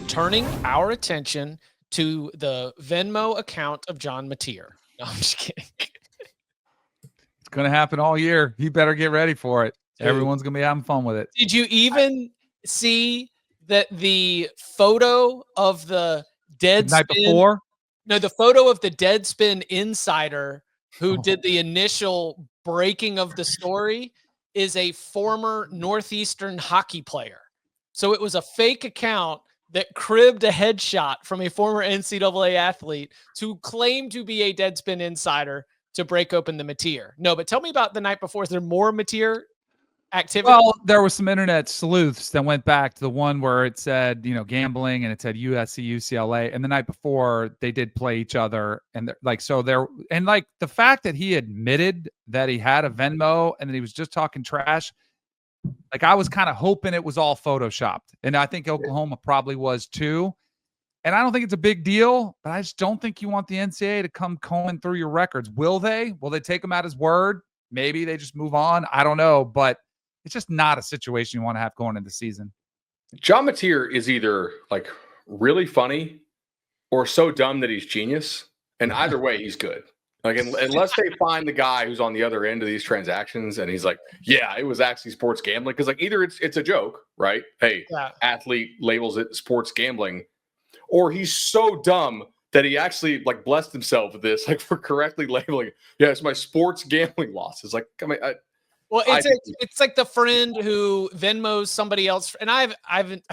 turning our attention to the Venmo account of John Mateer. No, I'm just kidding. It's going to happen all year. You better get ready for it. Dude. Everyone's going to be having fun with it. Did you even see that the photo of the Deadspin night before? No, the photo of the Deadspin insider who did the initial breaking of the story is a former Northeastern hockey player. So it was a fake account that cribbed a headshot from a former NCAA athlete to claim to be a Deadspin insider to break open the Mateer. No, but tell me about the night before. Is there more Mateer activity? Well, there were some internet sleuths that went back to the one where it said, gambling, and it said USC, UCLA. And the night before, they did play each other. And the fact that he admitted that he had a Venmo and that he was just talking trash, like I was kind of hoping it was all photoshopped. And I think Oklahoma probably was too. And I don't think it's a big deal, but I just don't think you want the NCAA to come combing through your records. Will they? Will they take him at his word? Maybe they just move on. I don't know, but it's just not a situation you want to have going into the season. John Mateer is either like really funny or so dumb that he's genius. And either way, he's good. Like, unless they find the guy who's on the other end of these transactions and he's like, yeah, it was actually sports gambling. Because like either it's a joke, right? Hey, athlete labels it sports gambling, or he's so dumb that he actually like blessed himself with this, like for correctly labeling. Yeah, it's my sports gambling loss. It's like, well, it's like the friend who Venmos somebody else, and I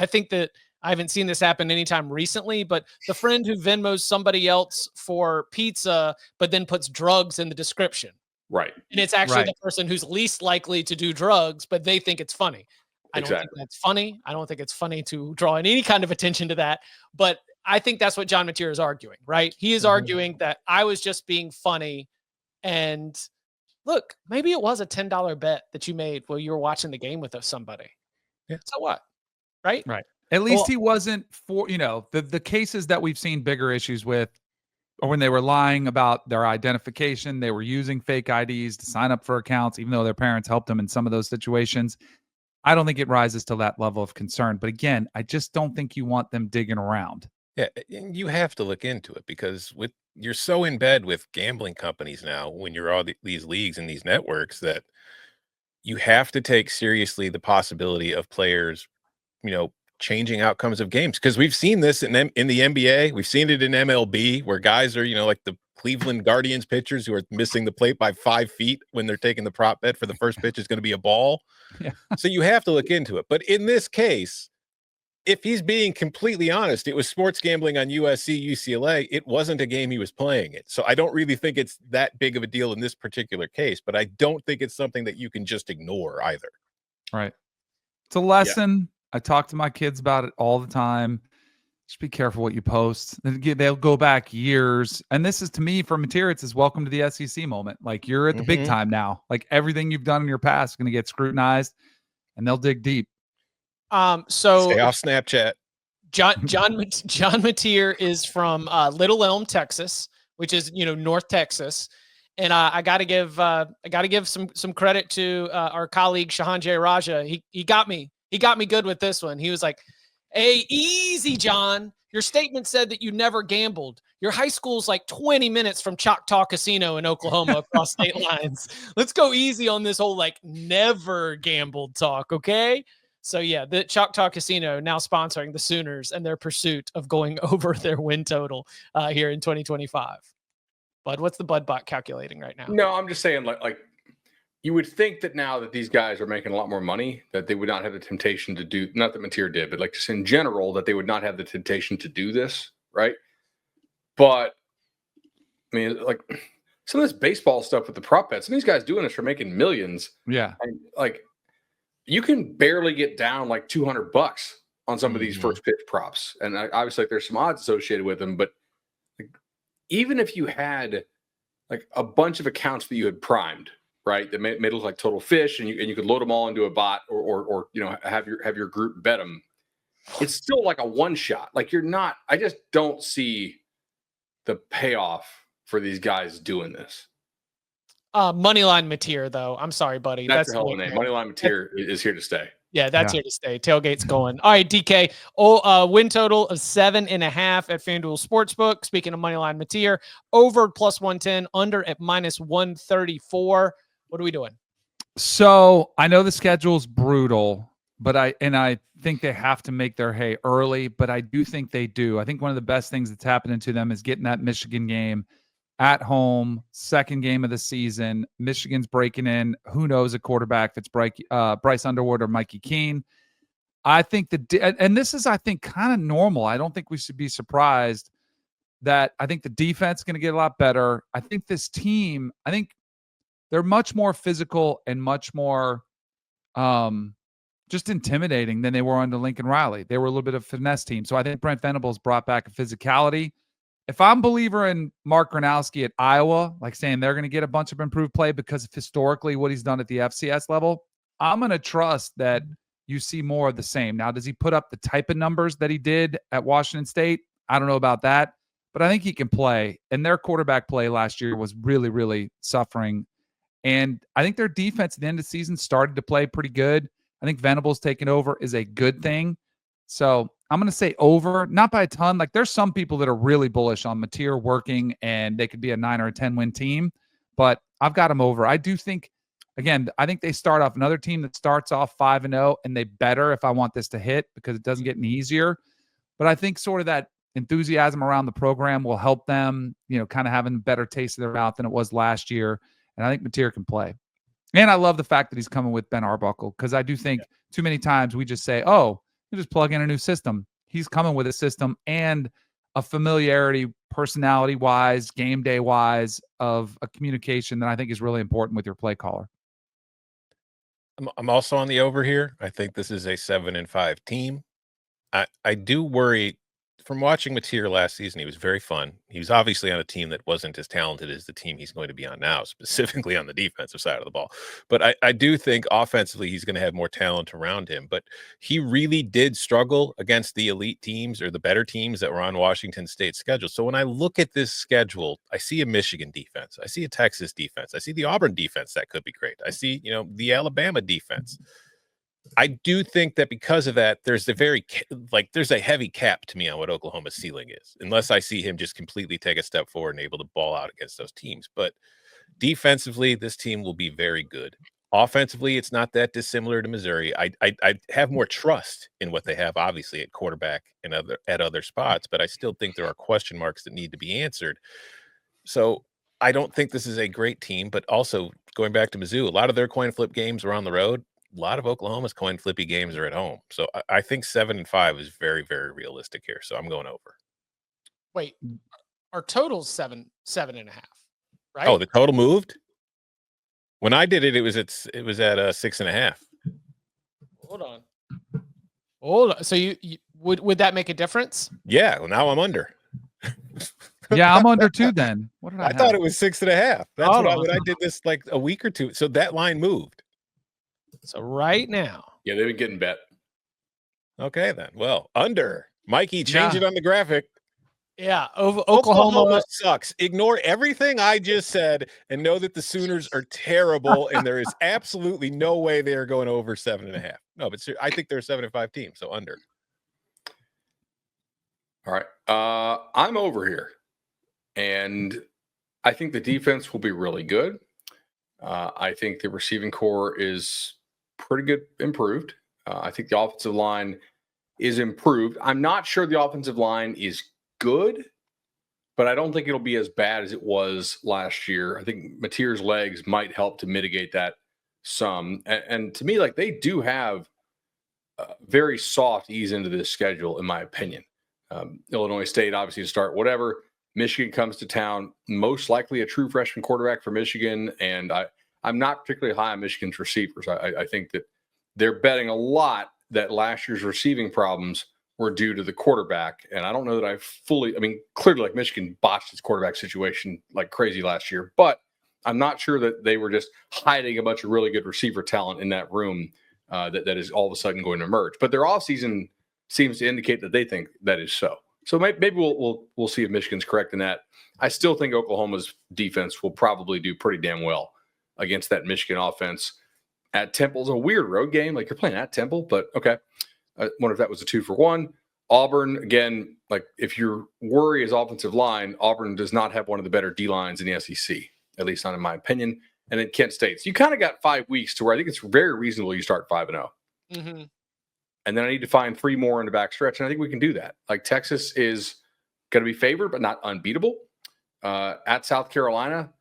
think that I haven't seen this happen anytime recently, but the friend who Venmos somebody else for pizza, but then puts drugs in the description. Right. And it's actually the person who's least likely to do drugs, but they think it's funny. I don't think that's funny. I don't think it's funny to draw in any kind of attention to that. But I think that's what John Mateer is arguing, right? He is arguing that I was just being funny. And look, maybe it was a $10 bet that you made while you were watching the game with somebody. Yeah. So what? Right? Right. At least he wasn't for, the cases that we've seen bigger issues with, or when they were lying about their identification, they were using fake IDs to sign up for accounts, even though their parents helped them in some of those situations. I don't think it rises to that level of concern. But again, I just don't think you want them digging around. Yeah, and you have to look into it because you're so in bed with gambling companies now when you're all these leagues and these networks that you have to take seriously the possibility of players, changing outcomes of games. Because we've seen this in the NBA. We've seen it in MLB where guys are, like the Cleveland Guardians pitchers who are missing the plate by 5 feet when they're taking the prop bet for the first pitch is going to be a ball. Yeah. So you have to look into it. But in this case, if he's being completely honest, it was sports gambling on USC, UCLA. It wasn't a game he was playing it. So I don't really think it's that big of a deal in this particular case, but I don't think it's something that you can just ignore either. Right. It's a lesson. Yeah. I talk to my kids about it all the time. Just be careful what you post. They'll go back years. And this is, to me, for Mateer, it's his welcome to the SEC moment. Like, you're at the big time now. Like, everything you've done in your past is going to get scrutinized, and they'll dig deep. So stay off Snapchat. John Mateer is from Little Elm, Texas, which is North Texas, and I got to give some credit to our colleague Shahan J. Raja. He got me good with this one. He was like, "Hey, easy, John. Your statement said that you never gambled. Your high school's like 20 minutes from Choctaw Casino in Oklahoma across state lines. Let's go easy on this whole like never gambled talk, okay?" So yeah, the Choctaw Casino now sponsoring the Sooners and their pursuit of going over their win total here in 2025. Bud, what's the Bud bot calculating right now? No, I'm just saying like you would think that now that these guys are making a lot more money, that they would not have the temptation to do, not that Mateer did, but like just in general, that they would not have the temptation to do this, right? But I mean, like some of this baseball stuff with the prop bets, some of these guys doing this for making millions. Yeah. And like, you can barely get down like $200 on some of these first pitch props. And obviously like, there's some odds associated with them, but like, even if you had like a bunch of accounts that you had primed, right, that made it look like total fish, and you could load them all into a bot or have your group bet them, it's still like a one shot. Like I just don't see the payoff for these guys doing this. Moneyline Mateer, though. I'm sorry, buddy. That's the hell of a name. Moneyline Mateer is here to stay. Yeah, that's here to stay. Tailgate's going. All right, DK. Win total of 7.5 at FanDuel Sportsbook. Speaking of moneyline Mateer, over +110, under at -134. What are we doing? So I know the schedule's brutal, but I think they have to make their hay early, but I do think they do. I think one of the best things that's happening to them is getting that Michigan game at home, second game of the season. Michigan's breaking in. Who knows a quarterback if it's Bryce Underwood or Mikey Keene. I think and this is, I think, kind of normal. I don't think we should be surprised that I think the defense is going to get a lot better. I think this team, they're much more physical and much more just intimidating than they were under Lincoln Riley. They were a little bit of a finesse team. So I think Brent Venables brought back a physicality. If I'm a believer in Mark Gronowski at Iowa, like saying they're going to get a bunch of improved play because of historically what he's done at the FCS level, I'm going to trust that you see more of the same. Now, does he put up the type of numbers that he did at Washington State? I don't know about that, but I think he can play. And their quarterback play last year was really, really suffering. And I think their defense at the end of the season started to play pretty good. I think Venables taking over is a good thing. So I'm going to say over, not by a ton. Like, there's some people that are really bullish on Mateer working and they could be a 9 or a 10 win team, but I've got them over. I do think, again, I think they start off another team that starts off 5-0, and they better if I want this to hit because it doesn't get any easier. But I think sort of that enthusiasm around the program will help them, kind of having a better taste of their mouth than it was last year. And I think Mateer can play. And I love the fact that he's coming with Ben Arbuckle, because I do think too many times we just say, oh, you just plug in a new system. He's coming with a system and a familiarity, personality-wise, game day-wise, of a communication that I think is really important with your play caller. I'm also on the over here. I think this is a 7-5 team. I do worry. From watching Mateer last season, he was very fun. He was obviously on a team that wasn't as talented as the team he's going to be on now, specifically on the defensive side of the ball. But I do think offensively he's going to have more talent around him. But he really did struggle against the elite teams or the better teams that were on Washington State's schedule. So when I look at this schedule, I see a Michigan defense. I see a Texas defense. I see the Auburn defense that could be great. I see, the Alabama defense. I do think that because of that, there's a heavy cap to me on what Oklahoma's ceiling is, unless I see him just completely take a step forward and able to ball out against those teams. But defensively, this team will be very good. Offensively, it's not that dissimilar to Missouri. I have more trust in what they have, obviously, at quarterback and at other spots, but I still think there are question marks that need to be answered. So I don't think this is a great team, but also going back to Mizzou, a lot of their coin flip games were on the road. A lot of Oklahoma's coin flippy games are at home. So I think 7-5 is very, very realistic here. So I'm going over. Wait, our total's 7.5, right? Oh, the total moved? When I did it, it was at 6.5. Hold on. So you would that make a difference? Yeah. Well, now I'm under. Yeah, I'm under too then. What did I thought it was 6.5. That's when I did this like a week or two. So that line moved. So right now. Yeah, they've been getting bet. Okay, then. Well, under. Mikey, change it on the graphic. Yeah, Oklahoma sucks. Ignore everything I just said and know that the Sooners are terrible and there is absolutely no way they are going over 7.5. No, but I think they're a 7-5 team, so under. All right. I'm over here. And I think the defense will be really good. I think the receiving core is pretty good, improved. I think the offensive line is improved. I'm not sure the offensive line is good, but I don't think it'll be as bad as it was last year. I think Mateer's legs might help to mitigate that some. And to me, like, they do have very soft ease into this schedule, in my opinion. Illinois State, obviously, to start whatever. Michigan comes to town, most likely a true freshman quarterback for Michigan. And I'm not particularly high on Michigan's receivers. I think that they're betting a lot that last year's receiving problems were due to the quarterback. And I don't know that clearly, like, Michigan botched its quarterback situation like crazy last year, but I'm not sure that they were just hiding a bunch of really good receiver talent in that room that is all of a sudden going to emerge. But their offseason seems to indicate that they think that is so. So maybe we'll see if Michigan's correct in that. I still think Oklahoma's defense will probably do pretty damn well against that Michigan offense. at Temple's a weird road game. Like you're playing at Temple, but okay. I wonder if that was a 2-for-1. Auburn, again, like if your worry is offensive line, Auburn does not have one of the better D lines in the SEC, at least not in my opinion. And then Kent State. So you kind of got 5 weeks to where I think it's very reasonable you start 5-0. Mm-hmm. And then I need to find 3 more in the back stretch. And I think we can do that. Like Texas is going to be favored, but not unbeatable. At South Carolina,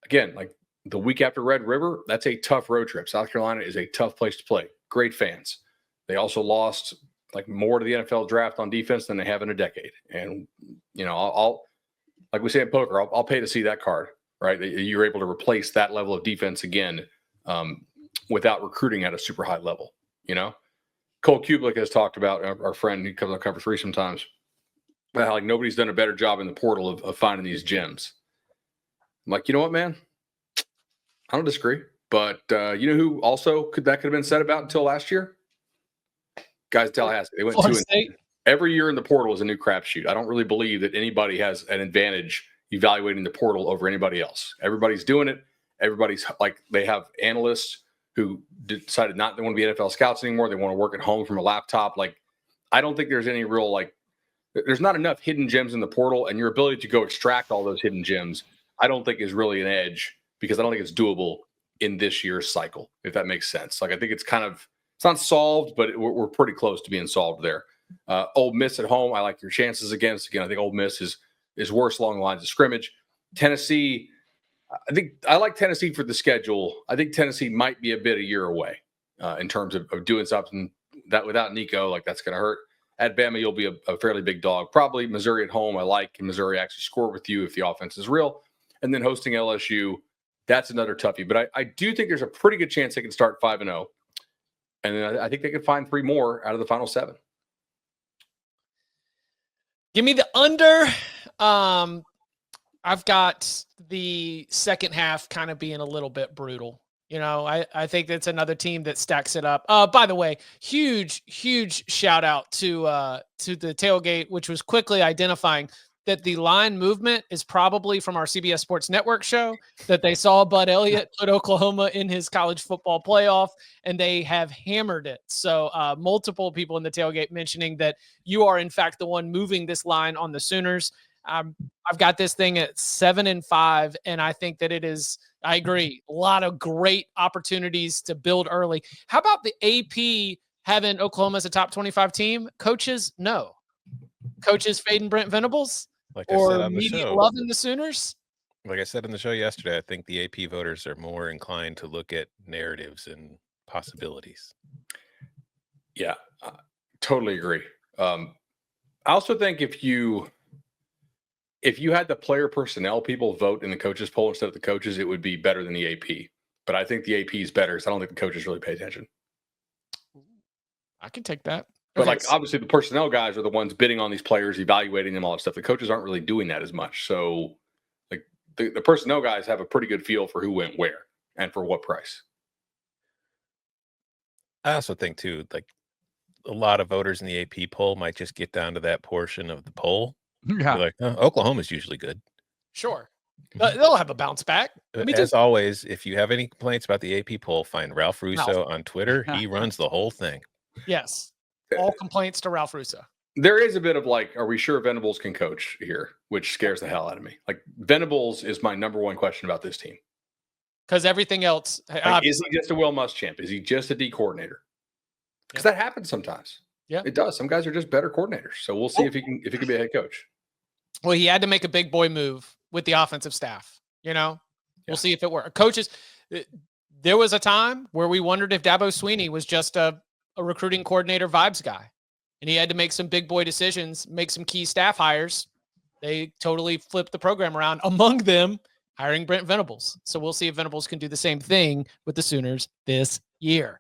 again, like the week after Red River, that's a tough road trip. South Carolina is a tough place to play. Great fans. They also lost like more to the NFL draft on defense than they have in a decade. And, you know, I'll like we say in poker, I'll pay to see that card, right? You're able to replace that level of defense again without recruiting at a super high level, you know? Cole Kublik has talked about, our friend who comes on Cover 3 sometimes, about how like nobody's done a better job in the portal of finding these gems. I'm like, you know what, man? I don't disagree. But you know who also could have been said about until last year? Guys in Tallahassee. They went 2-2. Every year in the portal is a new crapshoot. I don't really believe that anybody has an advantage evaluating the portal over anybody else. Everybody's doing it. Everybody's like, they have analysts who decided not to want to be NFL scouts anymore. They want to work at home from a laptop. Like, I don't think there's any real, like, there's not enough hidden gems in the portal, and your ability to go extract all those hidden gems, I don't think is really an edge, because I don't think it's doable in this year's cycle, if that makes sense. Like, I think it's kind of, it's not solved, but we're pretty close to being solved there. Ole Miss at home, I like your chances against. Again, I think Ole Miss is worse along the lines of scrimmage. Tennessee, I think I like Tennessee for the schedule. I think Tennessee might be a bit a year away in terms of doing something that without Nico, like that's going to hurt. At Bama, you'll be a fairly big dog. Probably Missouri at home, I like. Can Missouri actually score with you if the offense is real? And then hosting LSU, that's another toughie. But I do think there's a pretty good chance they can start 5-0. And then I think they could find 3 more out of the final 7. Give me the under. I've got the second half kind of being a little bit brutal. You know, I think that's another team that stacks it up. By the way, huge shout out to the tailgate, which was quickly identifying that the line movement is probably from our CBS Sports Network show, that they saw Bud Elliott put Oklahoma in his college football playoff, and they have hammered it. So multiple people in the tailgate mentioning that you are, in fact, the one moving this line on the Sooners. I've got this thing at 7-5, and I think that it is, I agree, a lot of great opportunities to build early. How about the AP having Oklahoma as a top 25 team? Coaches, no. Coaches fading Brent Venables? Like I said or on the media show, loving the Sooners? like I said on the show yesterday, I think the AP voters are more inclined to look at narratives and possibilities. Yeah, totally agree. I also think if you had the player personnel people vote in the coaches poll instead of the coaches, it would be better than the AP. But I think the AP is better because I don't think the coaches really pay attention. I can take that. But Okay, like obviously the personnel guys are the ones bidding on these players, evaluating them, all that stuff. The coaches aren't really doing that as much. So like the personnel guys have a pretty good feel for who went where and for what price. I also think too, like a lot of voters in the AP poll might just get down to that portion of the poll. Yeah. Be like, oh, Oklahoma's usually good. Sure. They'll have a bounce back. As always, if you have any complaints about the AP poll, find Ralph Russo on Twitter. He runs the whole thing. Yes. All complaints to Ralph Russo. There is a bit of like, are we sure Venables can coach here? Which scares the hell out of me. Like Venables is my number one question about this team. Because everything else, like, is he just a Will Muschamp? Is he just a D coordinator? Because that happens sometimes. Yeah, it does. Some guys are just better coordinators. So we'll see if he can be a head coach. Well, he had to make a big boy move with the offensive staff. You know, we'll see if it works. Coaches, there was a time where we wondered if Dabo Swinney was just a recruiting coordinator vibes guy, and he had to make some big boy decisions, make some key staff hires. They totally flipped the program around, among them hiring Brent Venables. So we'll see if Venables can do the same thing with the Sooners this year.